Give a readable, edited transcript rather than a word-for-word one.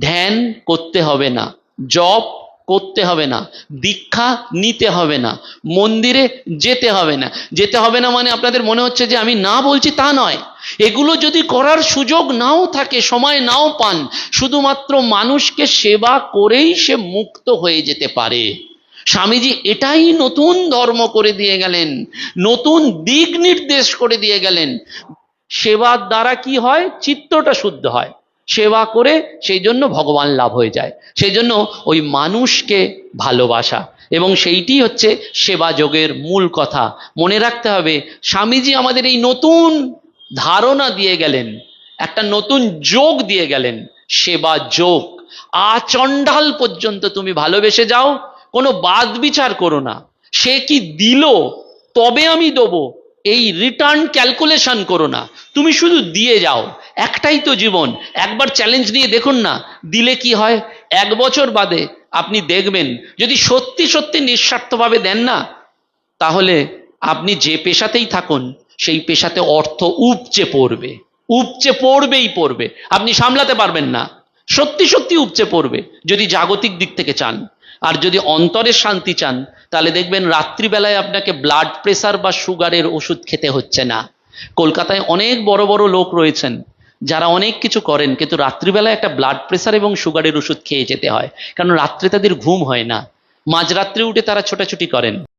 ধ্যান করতে হবে না, জপ করতে হবে না, দীক্ষা নিতে হবে না, মন্দিরে যেতে হবে না। যেতে হবে না মানে আপনাদের মনে হচ্ছে যে আমি না বলছি, তা নয়। এগুলো যদি করার সুযোগ নাও থাকে, সময় নাও পান, শুধুমাত্র মানুষকে সেবা করেই সে মুক্ত হয়ে যেতে পারে। স্বামীজি এটাই নতুন ধর্ম করে দিয়ে গেলেন, নতুন দিক নির্দেশ করে দিয়ে গেলেন। সেবার দ্বারা কি হয়? চিত্তটা শুদ্ধ হয়। সেবা করে সেই জন্য ভগবান লাভ হয়ে যায়। সেই জন্য ওই মানুষকে ভালোবাসা, এবং সেইটি হচ্ছে সেবা যোগের মূল কথা। মনে রাখতে হবে, স্বামীজি আমাদের এই নতুন ধারণা দিয়ে গেলেন, একটা নতুন যোগ দিয়ে গেলেন, সেবা যোগ। আচণ্ডাল পর্যন্ত তুমি ভালোবেসে যাও, কোনো বাদ বিচার করো না। সে কি দিল তবে আমি দেবো, এই রিটার্ন ক্যালকুলেশন করো না, তুমি শুধু দিয়ে যাও। একটাই তো জীবন, একবার চ্যালেঞ্জ নিয়ে দেখুন না, দিলে কি হয়। 1 বছর বাদে আপনি দেখবেন, যদি সত্যি সত্যি নিঃস্বার্থভাবে দেন না, তাহলে আপনি যে পেশাতেই থাকুন, সেই পেশাতে অর্থ উপচে পড়বে, উপচে পড়বেই পড়বে, আপনি সামলাতে পারবেন না। সত্যি সত্যি উপচে পড়বে, যদি জাগতিক দিক থেকে চান। আর যদি অন্তরের শান্তি চান, তাহলে দেখবেন রাত্রিবেলায় আপনাকে ব্লাড প্রেসার বা সুগারের ওষুধ খেতে হচ্ছে না। কলকাতায় অনেক বড় বড় লোক রয়েছেন যারা অনেক কিছু করেন, কিন্তু রাত্রিবেলায় একটা ব্লাড প্রেসার এবং সুগারের ওষুধ খেয়ে যেতে হয়, কারণ রাত্রে তাদের ঘুম হয় না, মাঝরাত্রে উঠে তারা ছোটাছুটি করেন।